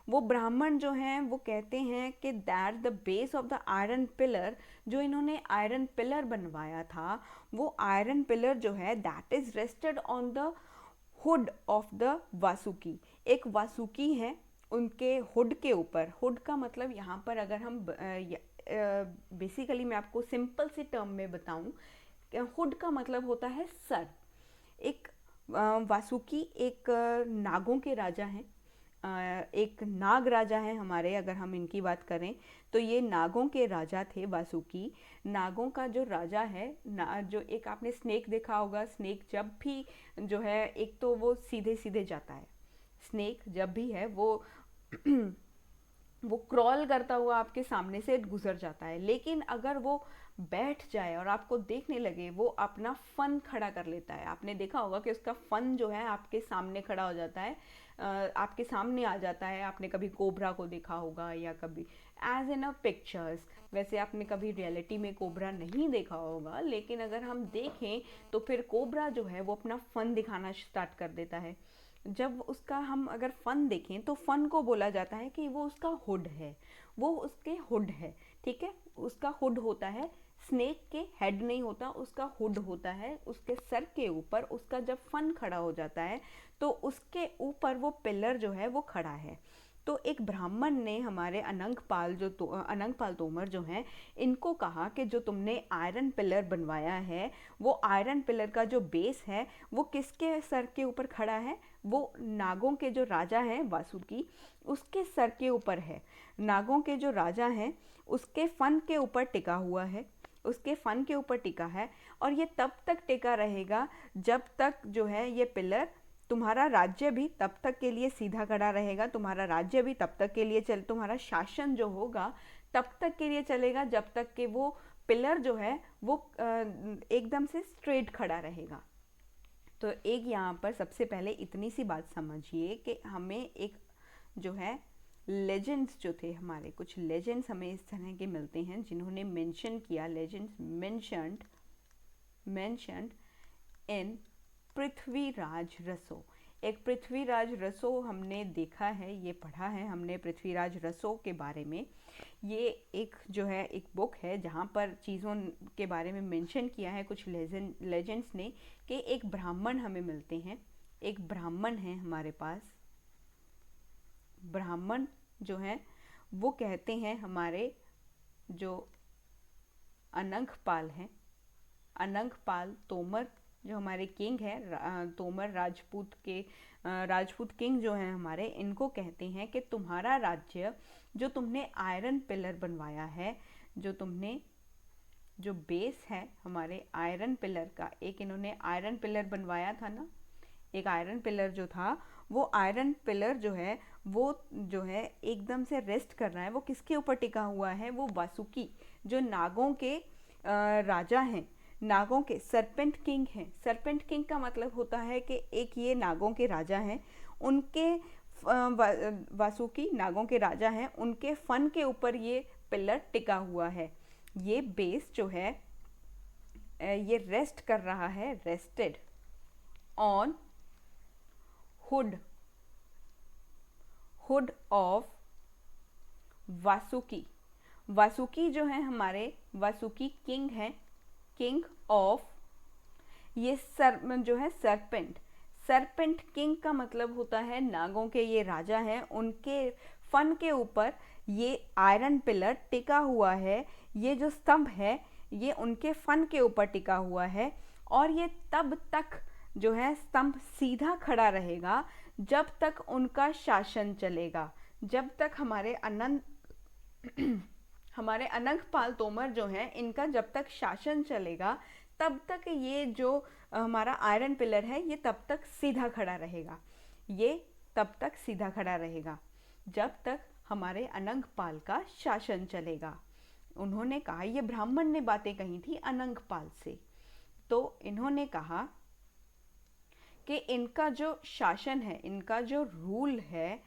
वो ब्राह्मण जो हैं वो कहते हैं कि that the base of the iron pillar, जो इन्होंने आयरन पिलर बनवाया था, वो आयरन पिलर जो है that is rested on the hood of the Vasuki. एक वासुकी है उनके हुड के ऊपर। हुड का मतलब यहाँ पर अगर हम बेसिकली मैं आपको सिंपल सी टर्म में बताऊँ, हुड का मतलब होता है सर। एक वासुकी एक नागों के राजा हैं, एक नाग राजा है हमारे। अगर हम इनकी बात करें तो ये नागों के राजा थे वासुकी। नागों का जो राजा है जो एक आपने स्नेक देखा होगा, स्नेक जब भी जो है एक तो वो सीधे सीधे जाता है, स्नेक जब भी है वो वो क्रॉल करता हुआ आपके सामने से गुजर जाता है, लेकिन अगर वो बैठ जाए और आपको देखने लगे, वो अपना फन खड़ा कर लेता है। आपने देखा होगा कि उसका फन जो है आपके सामने खड़ा हो जाता है, आपके सामने आ जाता है। आपने कभी कोबरा को देखा होगा या कभी एज इन अ पिक्चर्स, वैसे आपने कभी रियलिटी में कोबरा नहीं देखा होगा, लेकिन अगर हम देखें तो फिर कोबरा जो है वो अपना फन दिखाना स्टार्ट कर देता है। जब उसका हम अगर फन देखें तो फन को बोला जाता है कि वो उसका हुड है, वो उसके हुड है, ठीक है। उसका हुड होता है, स्नेक के हेड नहीं होता, उसका हुड होता है। उसके सर के ऊपर उसका जब फन खड़ा हो जाता है तो उसके ऊपर वो पिलर जो है वो खड़ा है। तो एक ब्राह्मण ने हमारे अनंगपाल तोमर जो हैं, इनको कहा कि जो तुमने आयरन पिलर बनवाया है, वो आयरन पिलर का जो बेस है वो किसके सर के ऊपर खड़ा है? वो नागों के जो राजा हैं वासुकी, उसके सर के ऊपर है। नागों के जो राजा हैं उसके फन के ऊपर टिका हुआ है, उसके फन के ऊपर टिका है। और ये तब तक टिका रहेगा जब तक जो है ये पिलर, तुम्हारा राज्य भी तब तक के लिए सीधा खड़ा रहेगा, तुम्हारा राज्य भी तब तक के लिए तुम्हारा शासन जो होगा तब तक के लिए चलेगा, जब तक कि वो पिलर जो है वो एकदम से स्ट्रेट खड़ा रहेगा। तो एक यहाँ पर सबसे पहले इतनी सी बात समझिए कि हमें एक जो है लेजेंड्स जो थे हमारे, कुछ लेजेंड्स हमें इस तरह के मिलते हैं जिन्होंने मेंशन किया, लेजेंड्स मेंशन्ड इन पृथ्वीराज रसो। एक पृथ्वीराज रसो हमने देखा है, ये पढ़ा है हमने पृथ्वीराज रसो के बारे में। ये एक जो है एक बुक है जहाँ पर चीज़ों के बारे में मेंशन किया है कुछ लेजेंड्स ने, कि एक ब्राह्मण हमें मिलते हैं। एक ब्राह्मण है हमारे पास, ब्राह्मण जो है वो कहते हैं हमारे जो अनंगपाल हैं, अनंगपाल तोमर जो हमारे किंग है, तोमर राजपूत किंग जो हैं हमारे, इनको कहते हैं कि तुम्हारा राज्य जो तुमने आयरन पिलर बनवाया है, जो तुमने जो बेस है हमारे आयरन पिलर का, एक इन्होंने आयरन पिलर बनवाया था ना, एक आयरन पिलर जो था, वो आयरन पिलर जो है वो जो है एकदम से रेस्ट कर रहा है। वो किसके ऊपर टिका हुआ है? वो वासुकी जो नागों के राजा हैं, नागों के सरपेंट किंग हैं। सरपेंट किंग का मतलब होता है कि एक ये नागों के राजा हैं, उनके वासुकी नागों के राजा हैं, उनके फन के ऊपर ये पिलर टिका हुआ है। ये बेस जो है ये रेस्ट कर रहा है, rested on hood of Vasuki. Vasuki जो है हमारे, वासुकी किंग हैं, किंग ऑफ ये जो है सरपेंट। सरपेंट किंग का मतलब होता है नागों के ये राजा हैं, उनके फन के ऊपर ये आयरन पिलर टिका हुआ है। ये जो स्तंभ है ये उनके फन के ऊपर टिका हुआ है, और ये तब तक जो है स्तंभ सीधा खड़ा रहेगा जब तक उनका शासन चलेगा, जब तक हमारे अनंगपाल तोमर जो हैं, इनका जब तक शासन चलेगा तब तक ये जो हमारा आयरन पिलर है ये तब तक सीधा खड़ा रहेगा। ये तब तक सीधा खड़ा रहेगा जब तक हमारे अनंगपाल का शासन चलेगा। उन्होंने कहा, ये ब्राह्मण ने बातें कही थी अनंगपाल से, तो इन्होंने कहा कि इनका जो शासन है, इनका जो रूल है,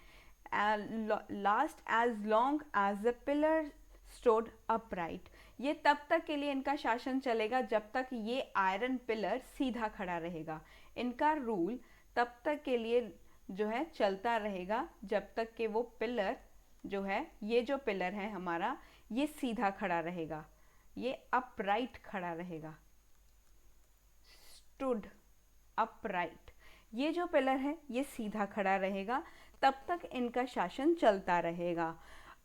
last as long as the pillar stood upright, ये तब तक के लिए इनका शासन चलेगा जब तक ये आयरन पिलर सीधा खड़ा रहेगा। इनका रूल तब तक के लिए जो है चलता रहेगा जब तक कि वो पिलर जो है, ये जो पिलर है हमारा, ये सीधा खड़ा रहेगा, ये अपराइट खड़ा रहेगा, स्टूड अपराइट। ये जो पिलर है ये सीधा खड़ा रहेगा, तब तक इनका शासन चलता रहेगा।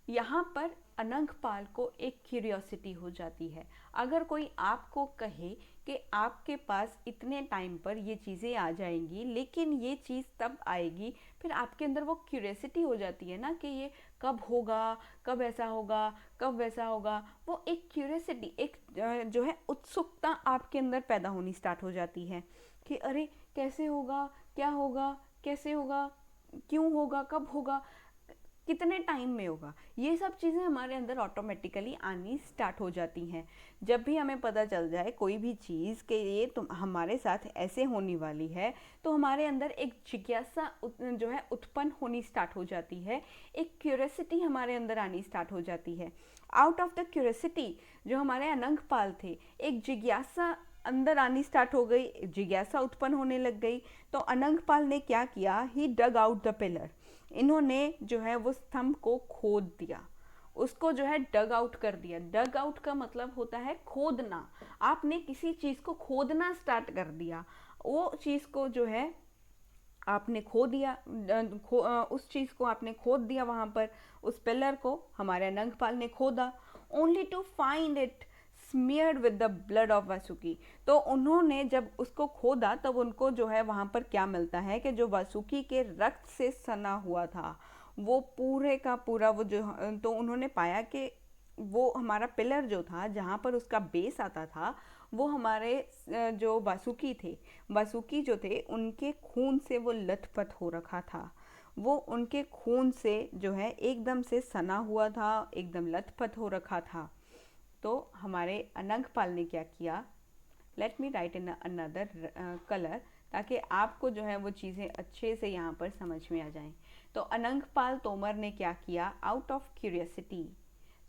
यहाँ पर अनंगपाल को एक क्यूरियोसिटी हो जाती है। अगर कोई आपको कहे कि आपके पास इतने टाइम पर ये चीज़ें आ जाएंगी, लेकिन ये चीज़ तब आएगी, फिर आपके अंदर वो क्यूरियोसिटी हो जाती है ना कि ये कब होगा, कब ऐसा होगा, कब वैसा होगा। वो एक क्यूरियोसिटी, एक जो है उत्सुकता आपके अंदर पैदा होनी स्टार्ट हो जाती है कि अरे कैसे होगा, क्या होगा, कैसे होगा, क्यों होगा, कब होगा, कितने टाइम में होगा। ये सब चीज़ें हमारे अंदर ऑटोमेटिकली आनी स्टार्ट हो जाती हैं। जब भी हमें पता चल जाए कोई भी चीज़ के ये तुम हमारे साथ ऐसे होने वाली है, तो हमारे अंदर एक जिज्ञासा जो है उत्पन्न होनी स्टार्ट हो जाती है, एक क्यूरियोसिटी हमारे अंदर आनी स्टार्ट हो जाती है। आउट ऑफ द क्यूरियोसिटी जो हमारे अनंगपाल थे, एक जिज्ञासा अंदर आनी स्टार्ट हो गई, जिज्ञासा उत्पन्न होने लग गई। तो अनंगपाल ने क्या किया, ही डग आउट द पिलर, इन्होंने जो है वो स्तंभ को खोद दिया, उसको जो है डग आउट कर दिया। डग आउट का मतलब होता है खोदना। आपने किसी चीज़ को खोदना स्टार्ट कर दिया, वो चीज़ को जो है आपने खो दिया, उस चीज़ को आपने खोद दिया। वहाँ पर उस पिलर को हमारे अनंगपाल ने खोदा, only to find it smeared with the blood of Vasuki. तो उन्होंने जब उसको खोदा तब उनको जो है वहाँ पर क्या मिलता है कि जो वासुकी के रक्त से सना हुआ था वो पूरे का पूरा वो जो, तो उन्होंने पाया कि वो हमारा पिलर जो था, जहाँ पर उसका बेस आता था, वो हमारे जो वासुकी थे, वासुकी जो थे उनके खून से वो लथपथ हो रखा था। वो उनके खून से जो है एकदम से सना हुआ था, एकदम लथपथ हो रखा था। तो हमारे अनंगपाल ने क्या किया, let me right in another colour, ताकि आपको जो है वो चीज़ें अच्छे से यहाँ पर समझ में आ जाएं। तो अनंगपाल तोमर ने क्या किया, आउट ऑफ क्यूरियोसिटी,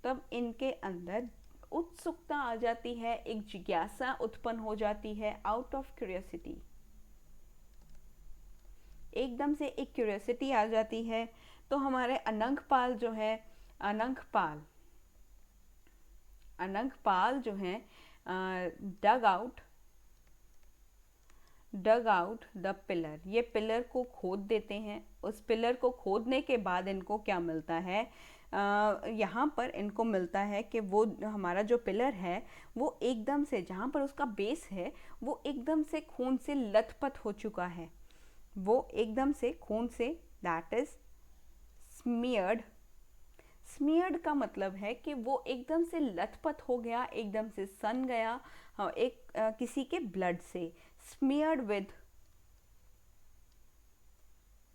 तब इनके अंदर उत्सुकता आ जाती है, एक जिज्ञासा उत्पन्न हो जाती है। आउट ऑफ क्यूरियोसिटी, एकदम से एक क्यूरियोसिटी आ जाती है। तो हमारे अनंगपाल जो है, अनंगपाल जो है डग आउट द पिलर, ये पिलर को खोद देते हैं। उस पिलर को खोदने के बाद इनको क्या मिलता है, यहाँ पर इनको मिलता है कि वो हमारा जो पिलर है वो एकदम से, जहाँ पर उसका बेस है वो एकदम से खून से लथपथ हो चुका है, वो एकदम से खून से, दैट इज स्मियर्ड। स्मियर्ड का मतलब है कि वो एकदम से लथपथ हो गया, एकदम से सन गया, हाँ, एक किसी के ब्लड से। Smeared with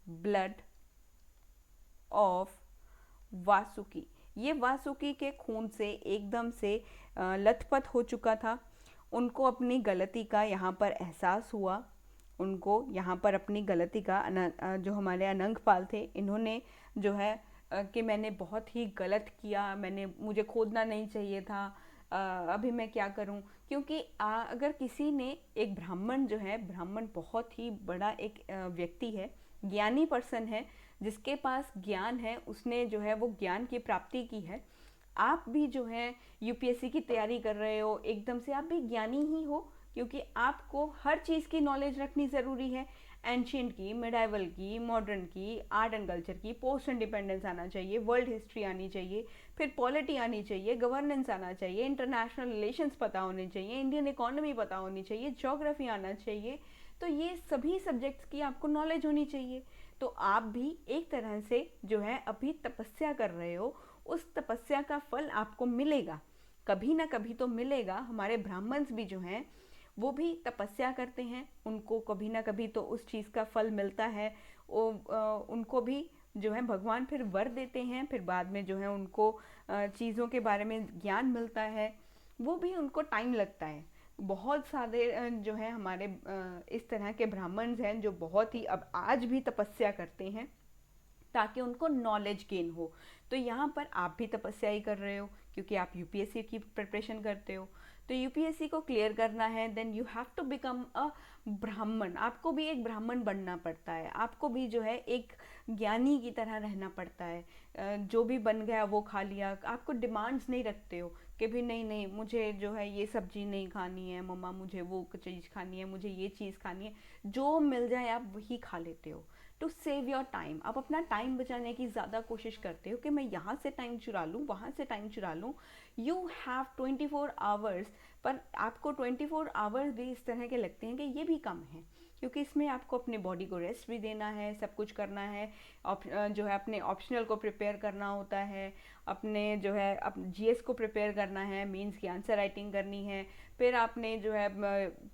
blood of Vasuki, ये वासुकी के खून से एकदम से लथपथ हो चुका था। उनको अपनी गलती का यहाँ पर एहसास हुआ, उनको यहाँ पर अपनी गलती का जो हमारे अनंगपाल थे, इन्होंने जो है कि मैंने बहुत ही गलत किया, मुझे खोदना नहीं चाहिए था, अभी मैं क्या करूं। क्योंकि अगर किसी ने, एक ब्राह्मण जो है, ब्राह्मण बहुत ही बड़ा एक व्यक्ति है, ज्ञानी पर्सन है, जिसके पास ज्ञान है, उसने जो है वो ज्ञान की प्राप्ति की है। आप भी जो है यूपीएससी की तैयारी कर रहे हो, एकदम से आप भी ज्ञानी ही हो, क्योंकि आपको हर चीज़ की नॉलेज रखनी ज़रूरी है। एंशियंट की, मिडाइवल की, मॉडर्न की, आर्ट एंड कल्चर की, पोस्ट इंडिपेंडेंस आना चाहिए, वर्ल्ड हिस्ट्री आनी चाहिए, फिर पॉलिटी आनी चाहिए, गवर्नेंस आना चाहिए, इंटरनेशनल रिलेशंस पता होने चाहिए, इंडियन इकोनॉमी पता होनी चाहिए, ज्योग्राफी आना चाहिए। तो ये सभी सब्जेक्ट्स की आपको नॉलेज होनी चाहिए। तो आप भी एक तरह से जो है अभी तपस्या कर रहे हो, उस तपस्या का फल आपको मिलेगा, कभी ना कभी तो मिलेगा। हमारे ब्राह्मण्स भी जो हैं वो भी तपस्या करते हैं, उनको कभी ना कभी तो उस चीज़ का फल मिलता है। उनको भी जो है भगवान फिर वर देते हैं, फिर बाद में जो है उनको चीज़ों के बारे में ज्ञान मिलता है, वो भी उनको टाइम लगता है। बहुत सारे जो है हमारे इस तरह के ब्राह्मण्स हैं जो बहुत ही अब आज भी तपस्या करते हैं ताकि उनको नॉलेज गेन हो। तो यहाँ पर आप भी तपस्या ही कर रहे हो क्योंकि आप यूपीएससी की प्रिपरेशन करते हो। तो यूपीएससी को क्लियर करना है, then you have to become a Brahmin. आपको भी एक ब्राह्मण बनना पड़ता है, आपको भी जो है एक ज्ञानी की तरह रहना पड़ता है। जो भी बन गया वो खा लिया, आपको डिमांड्स नहीं रखते हो कि भी नहीं नहीं मुझे जो है ये सब्जी नहीं खानी है मम्मा, मुझे वो चीज़ खानी है, मुझे ये चीज़ खानी है, जो मिल जाए आप वही खा लेते हो। टू सेव योर टाइम, आप अपना टाइम बचाने की ज़्यादा कोशिश करते हो कि मैं यहाँ से टाइम चुरा लूँ, वहाँ से टाइम चुरा लूँ। यू हैव 24 आवर्स, पर आपको 24 आवर्स भी इस तरह के लगते हैं कि ये भी कम है, क्योंकि इसमें आपको अपने बॉडी को रेस्ट भी देना है, सब कुछ करना है। जो है अपने ऑप्शनल को प्रिपेयर करना होता है, अपने जो है जीएस को प्रिपेयर करना है, मेंस की आंसर राइटिंग करनी है, फिर आपने जो है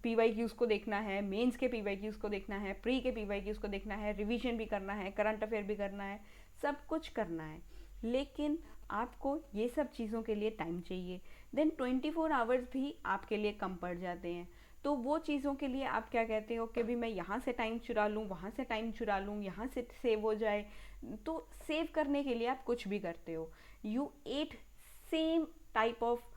पीवाईक्यूज़ को देखना है, मेंस के पीवाईक्यूज़ को देखना है, प्री के पीवाईक्यूज़ को देखना है, रिवीजन भी करना है, करंट अफेयर भी करना है, सब कुछ करना है। लेकिन आपको ये सब चीज़ों के लिए टाइम चाहिए। देन 24 आवर्स भी आपके लिए कम पड़ जाते हैं। तो वो चीज़ों के लिए आप क्या कहते हो कि भी मैं यहाँ से टाइम चुरा लूँ, वहाँ से टाइम चुरा लूँ, यहाँ से सेव हो जाए। तो सेव करने के लिए आप कुछ भी करते हो। You ate same type of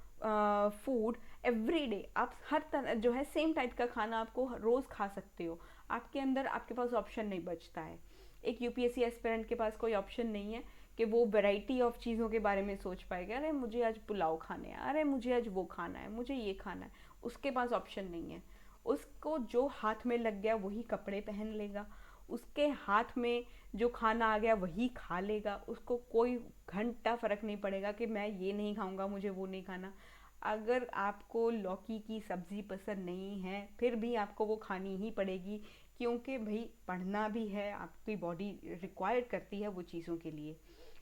food every day. आप हर तरह जो है सेम टाइप का खाना आपको रोज़ खा सकते हो। आपके अंदर आपके पास ऑप्शन नहीं बचता है। एक यूपीएससी एस्पिरेंट के पास कोई ऑप्शन नहीं है कि वो वैरायटी ऑफ चीज़ों के बारे में सोच पाएगा, अरे मुझे आज पुलाव खाने हैं, अरे मुझे आज वो खाना है, मुझे ये खाना है। उसके पास ऑप्शन नहीं है। उसको जो हाथ में लग गया वही कपड़े पहन लेगा, उसके हाथ में जो खाना आ गया वही खा लेगा, उसको कोई घंटा फर्क नहीं पड़ेगा कि मैं ये नहीं खाऊंगा, मुझे वो नहीं खाना। अगर आपको लौकी की सब्ज़ी पसंद नहीं है फिर भी आपको वो खानी ही पड़ेगी, क्योंकि भाई पढ़ना भी है, आपकी बॉडी रिक्वायर करती है वो चीज़ों के लिए।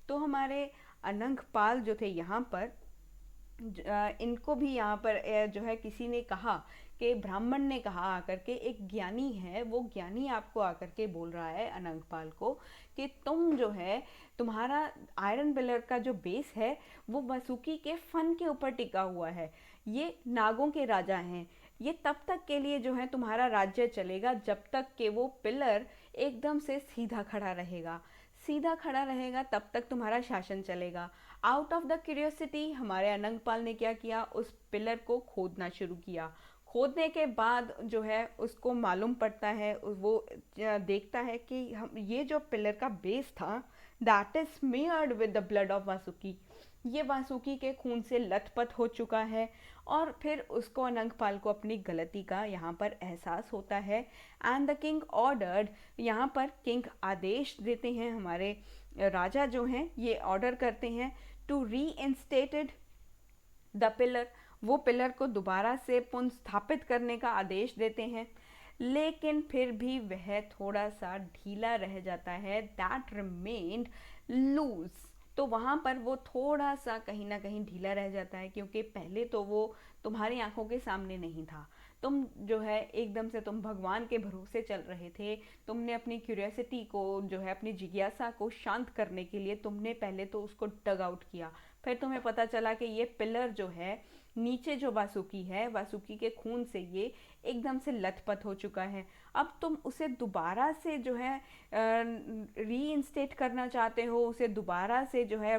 तो हमारे अनंग पाल जो थे यहाँ पर इनको भी यहाँ पर जो है किसी ने कहा कि ब्राह्मण ने कहा आकर के, एक ज्ञानी है, वो ज्ञानी आपको आकर के बोल रहा है अनंगपाल को कि तुम जो है तुम्हारा आयरन पिलर का जो बेस है वो वासुकी के फन के ऊपर टिका हुआ है। ये नागों के राजा हैं, ये तब तक के लिए जो है तुम्हारा राज्य चलेगा जब तक कि वो पिलर एकदम से सीधा खड़ा रहेगा। सीधा खड़ा रहेगा तब तक तुम्हारा शासन चलेगा। आउट ऑफ द क्यूरियोसिटी हमारे अनंगपाल ने क्या किया, उस पिलर को खोदना शुरू किया। खोदने के बाद जो है उसको मालूम पड़ता है, वो देखता है कि हम ये जो पिलर का बेस था that is smeared with the blood of Vasuki, ये वासुकी के खून से लथपथ हो चुका है। और फिर उसको अनंगपाल को अपनी गलती का यहाँ पर एहसास होता है। एंड द किंग ऑर्डर्ड, यहाँ पर किंग आदेश देते हैं, हमारे राजा जो हैं ये ऑर्डर करते हैं टू री इंस्टेटेड द पिलर, वो पिलर को दोबारा से पुनः करने का आदेश देते हैं। लेकिन फिर भी वह थोड़ा सा ढीला रह जाता है, दैट रिमेन्ड लूज। तो वहाँ पर वो थोड़ा सा कहीं ना कहीं ढीला रह जाता है, क्योंकि पहले तो वो तुम्हारी आंखों के सामने नहीं था। तुम जो है एकदम से तुम भगवान के भरोसे चल रहे थे। तुमने अपनी क्यूरियोसिटी को जो है अपनी जिज्ञासा को शांत करने के लिए तुमने पहले तो उसको डग आउट किया। फिर तुम्हें पता चला कि ये पिलर जो है नीचे जो वासुकी है, वासुकी के खून से ये एकदम से लथपथ हो चुका है। अब तुम उसे दोबारा से जो है रीइंस्टेट करना चाहते हो, उसे दोबारा से जो है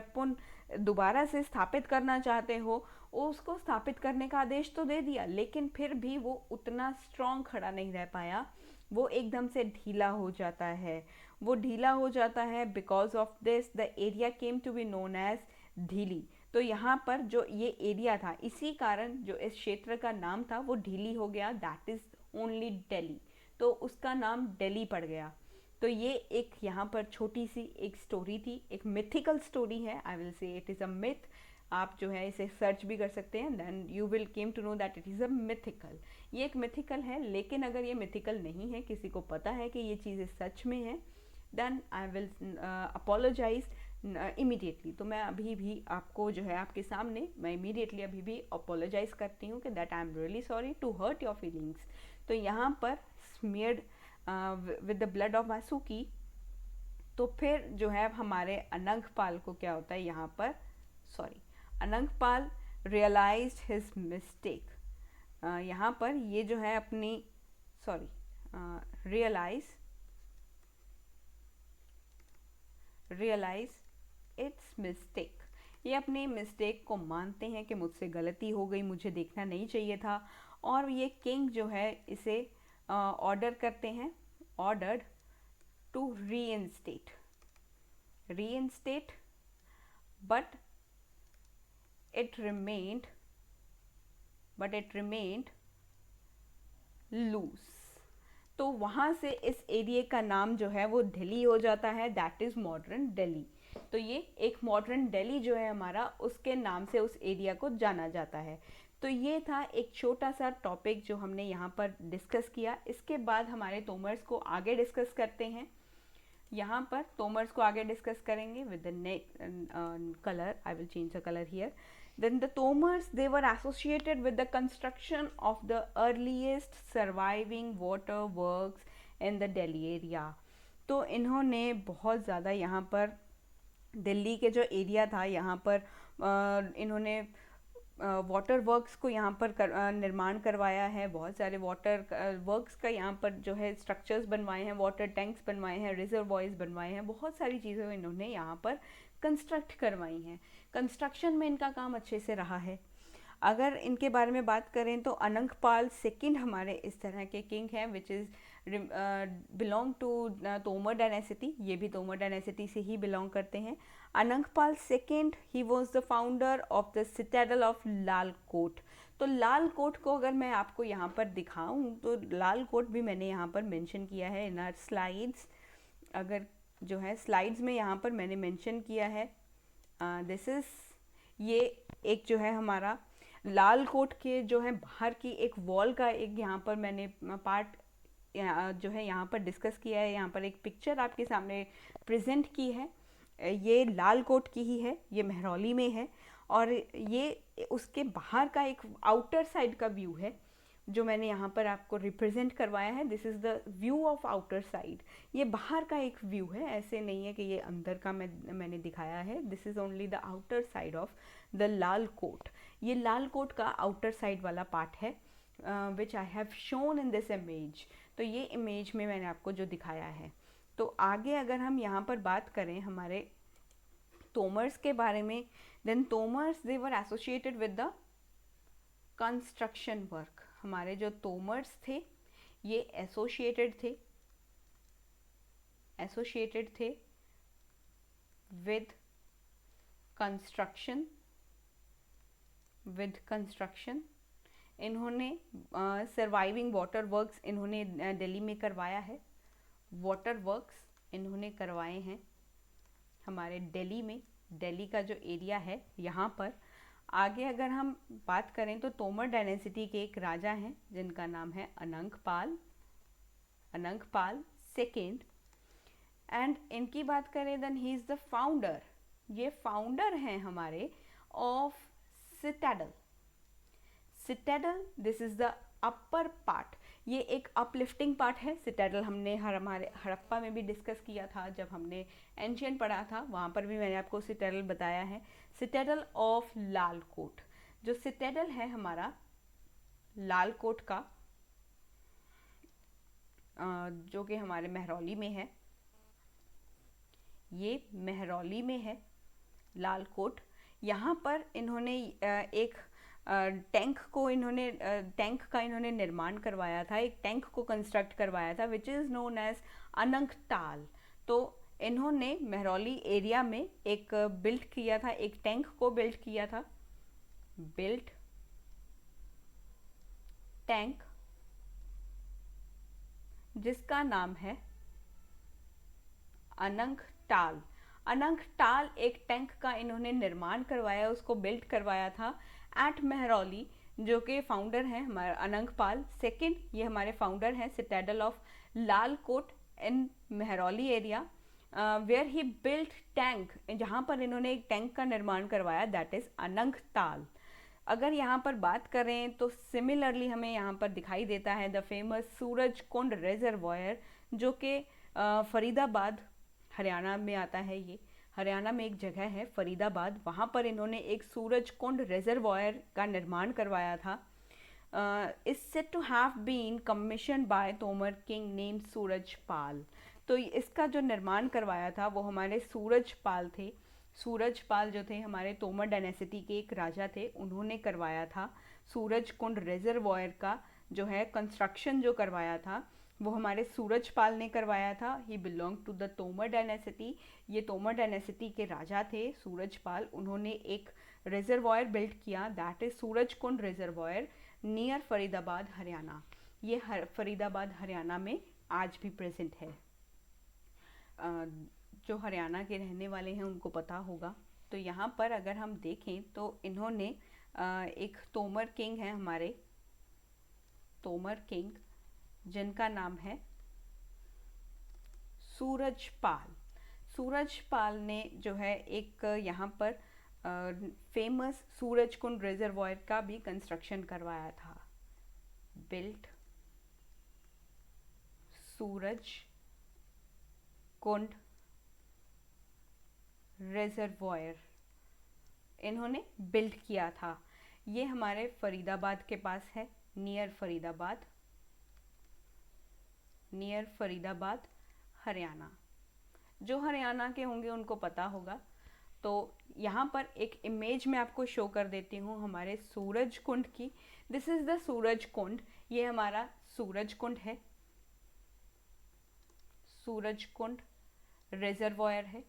दोबारा से स्थापित करना चाहते हो। उसको स्थापित करने का आदेश तो दे दिया, लेकिन फिर भी वो उतना स्ट्रांग खड़ा नहीं रह पाया, वो एकदम से ढीला हो जाता है। वो ढीला हो जाता है because of this the area came to be known as Dhili. तो यहाँ पर जो ये एरिया था, इसी कारण जो इस क्षेत्र का नाम था वो ढीली हो गया, दैट इज ओनली दिल्ली। तो उसका नाम दिल्ली पड़ गया। तो ये एक यहाँ पर छोटी सी एक स्टोरी थी, एक मिथिकल स्टोरी है, I will say it is a myth. आप जो है इसे सर्च भी कर सकते हैं, then you will came to know that it is a mythical. ये एक मिथिकल है, लेकिन अगर ये मिथिकल नहीं है, किसी को पता है कि ये चीज़ें सच में हैं, then I will apologize immediately. तो मैं अभी भी आपको जो है आपके सामने मैं इमीडिएटली अभी भी अपोलोजाइज करती हूँ कि that I am really sorry to hurt your feelings. तो यहाँ पर smeared with the blood of Vasuki, तो फिर जो है हमारे अनंगपाल को क्या होता है यहाँ पर, sorry, Anangpal realized his mistake. यहाँ पर ये जो है अपनी, सॉरी, रियलाइज इट्स मिस्टेक, ये अपनी मिस्टेक को मानते हैं कि मुझसे गलती हो गई, मुझे देखना नहीं चाहिए था। और ये किंग जो है इसे ऑर्डर करते हैं, ordered to reinstate, but it remained loose। तो वहाँ से इस एरिया का नाम जो है वो दिल्ली हो जाता है, दैट इज़ मॉडर्न दिल्ली। तो ये एक मॉडर्न दिल्ली जो है हमारा, उसके नाम से उस एरिया को जाना जाता है। तो ये था एक छोटा सा टॉपिक जो हमने यहाँ पर डिस्कस किया। इसके बाद हमारे तोमर्स को आगे डिस्कस करते हैं। यहाँ पर तोमर्स को आगे डिस्कस करेंगे with the next colour, I will change the colour here. Then the Tomars, they were associated with the construction of the earliest surviving water works in the Delhi area। तो इन्होंने बहुत ज़्यादा यहाँ पर दिल्ली के जो एरिया था यहाँ पर इन्होंने वाटर वर्क्स को यहाँ पर निर्माण करवाया है। बहुत सारे वाटर वर्क्स का यहाँ पर जो है स्ट्रक्चर्स बनवाए हैं, वाटर टैंक्स बनवाए हैं, रिजर्वॉयर्स बनवाए हैं, बहुत सारी चीज़ें इन्होंने यहाँ पर कंस्ट्रक्ट करवाई हैं। कंस्ट्रक्शन में इनका काम अच्छे से रहा है। अगर इनके बारे में बात करें तो अनंगपाल सेकंड हमारे इस तरह के किंग हैं which is belong to Tomar dynasty, ये भी तोमर डायनेसिटी से ही बिलोंग करते हैं। Anangpal second, he was the founder of the citadel of Lal Kot. तो लाल कोट को अगर मैं आपको यहाँ पर दिखाऊं तो लाल कोट भी मैंने यहाँ पर मेंशन किया है इन आवर स्लाइड्स। अगर जो है स्लाइड्स में यहाँ पर मैंने मेंशन किया है, दिस इज़, ये एक जो है हमारा लाल कोट के जो है बाहर की एक वॉल का एक यहाँ पर मैंने पार्ट जो है यहाँ पर डिस्कस किया है। यहाँ पर एक पिक्चर आपके सामने प्रेजेंट की है, ये लाल कोट की ही है, ये महरौली में है। और ये उसके बाहर का एक आउटर साइड का व्यू है जो मैंने यहाँ पर आपको रिप्रेजेंट करवाया है। This is the view of outer side, ये बाहर का एक व्यू है, ऐसे नहीं है कि ये अंदर का मैंने दिखाया है। This is only the outer side of the Lal Kot. ये लाल कोट का आउटर साइड वाला पार्ट है which I have shown in this image. तो ये इमेज में मैंने आपको जो दिखाया है। तो आगे अगर हम यहाँ पर बात करें हमारे तोमर्स के बारे में, then Tomars they were associated with the construction work. हमारे जो तोमर्स थे ये एसोसिएटेड थे विद कंस्ट्रक्शन। इन्होंने सर्वाइविंग वाटर वर्क्स इन्होंने दिल्ली में करवाया है। वाटर वर्क्स इन्होंने करवाए हैं हमारे दिल्ली में, दिल्ली का जो एरिया है यहाँ पर। आगे अगर हम बात करें तो तोमर डायनेसिटी के एक राजा हैं जिनका नाम है अनंगपाल सेकेंड। एंड इनकी बात करें then he is the founder, ये फाउंडर हैं हमारे of citadel. This is the upper part, ये एक अपलिफ्टिंग पार्ट है। सिटाडेल हमने हमारे हड़प्पा में भी डिस्कस किया था, जब हमने एंशियंट पढ़ा था वहाँ पर भी मैंने आपको सिटाडेल बताया है। सिटाडेल ऑफ लाल कोट, जो सिटाडेल है हमारा लाल कोट का जो कि हमारे महरौली में है, ये महरौली में है लाल कोट। यहाँ पर इन्होंने एक टैंक का इन्होंने निर्माण करवाया था, एक टैंक को कंस्ट्रक्ट करवाया था which is known as Anangtal. तो इन्होंने महरौली एरिया में एक बिल्ड किया था, एक टैंक को बिल्ड किया था, बिल्ट टैंक, जिसका नाम है अनंगताल। अनंगताल एक टैंक का इन्होंने निर्माण करवाया, उसको बिल्ड करवाया था एट महरौली, जो कि फाउंडर हैं हमारा अनंगपाल सेकंड। ये हमारे फाउंडर हैं citadel of Lal Kot in Mehrauli area, where he built tank, जहाँ पर इन्होंने एक टैंक का निर्माण करवाया, दैट इज़ अनंगताल। अगर यहाँ पर बात करें तो सिमिलरली हमें यहाँ पर दिखाई देता है the famous Suraj Kund reservoir, जो कि फरीदाबाद हरियाणा में आता है ये। हरियाणा में एक जगह है फरीदाबाद, वहाँ पर इन्होंने एक सूरज कुंड रिजर्वायर का निर्माण करवाया था। Is said to have been commission by Tomar king name Suraj Pal. तो इसका जो निर्माण करवाया था वो हमारे सूरज पाल थे। सूरज पाल जो थे हमारे तोमर डायनेसिटी के एक राजा थे, उन्होंने करवाया था। सूरज कुंड रिजर्वायर का जो है कंस्ट्रक्शन जो करवाया था वो हमारे सूरज पाल ने करवाया था। He belong to the Tomar dynasty. ये तोमर डायनेसिटी के राजा थे सूरज पाल। उन्होंने एक रिजर्वायर बिल्ड किया, that is Suraj Kund reservoir near Faridabad Haryana. ये फरीदाबाद हरियाणा में आज भी प्रेजेंट है। जो हरियाणा के रहने वाले हैं उनको पता होगा। तो यहाँ पर अगर हम देखें तो इन्होंने एक तोमर किंग है हमारे, तोमर किंग, जिनका नाम है सूरज पाल। सूरज पाल ने जो है एक यहाँ पर फेमस सूरज कुंड रिजर्वायर का भी कंस्ट्रक्शन करवाया था। बिल्ट सूरज कुंड रिजर्वायर इन्होंने बिल्ड किया था। ये हमारे फरीदाबाद के पास है, नियर फरीदाबाद, नियर फरीदाबाद हरियाणा। जो हरियाणा के होंगे उनको पता होगा। तो यहाँ पर एक इमेज मैं आपको शो कर देती हूँ हमारे सूरज कुंड की। This is the Suraj Kund. ये हमारा सूरज कुंड है, सूरज कुंड रिजर्वायर है।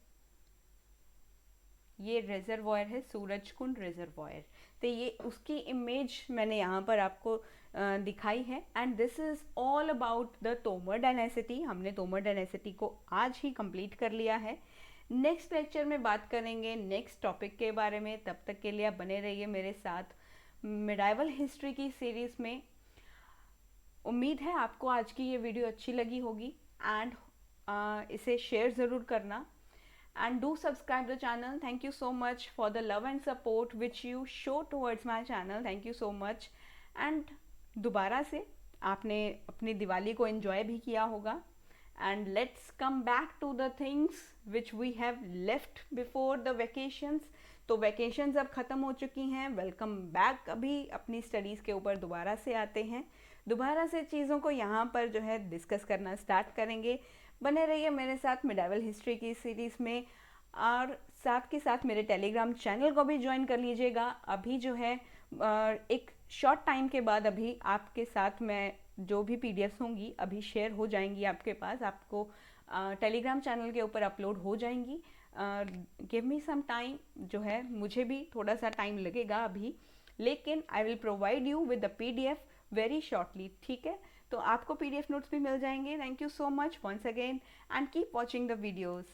ये रिजर्वायर है सूरज कुंड रिजर्वायर। तो ये उसकी इमेज मैंने यहाँ पर आपको दिखाई है। And this is all about the Tomar dynasty. हमने तोमर डायनेसिटी को आज ही कंप्लीट कर लिया है। नेक्स्ट लेक्चर में बात करेंगे नेक्स्ट टॉपिक के बारे में। तब तक के लिए आप बने रहिए मेरे साथ मिडाइवल हिस्ट्री की सीरीज में। उम्मीद है आपको आज की ये वीडियो अच्छी लगी होगी एंड इसे शेयर ज़रूर करना। And do subscribe the channel. Thank you so much for the love and support which you show towards my channel. Thank you so much. And दोबारा से आपने अपनी दिवाली को enjoy भी किया होगा। And let's come back to the things which we have left before the vacations. तो vacations अब ख़त्म हो चुकी हैं। Welcome back. अभी अपनी स्टडीज़ के ऊपर दोबारा से आते हैं, दोबारा से चीज़ों को यहाँ पर जो है डिस्कस करना स्टार्ट करेंगे। बने रहिए मेरे साथ मिडाइवल हिस्ट्री की सीरीज़ में, और साथ के साथ मेरे टेलीग्राम चैनल को भी ज्वाइन कर लीजिएगा। अभी जो है एक शॉर्ट टाइम के बाद अभी आपके साथ मैं जो भी पीडीएफ्स होंगी अभी शेयर हो जाएंगी आपके पास, आपको टेलीग्राम चैनल के ऊपर अपलोड हो जाएंगी। गिव मी सम टाइम, जो है मुझे भी थोड़ा सा टाइम लगेगा अभी, लेकिन I will provide you with the PDF very shortly. ठीक है, तो आपको पीडीएफ नोट्स भी मिल जाएंगे। Thank you so much once again and keep watching the videos.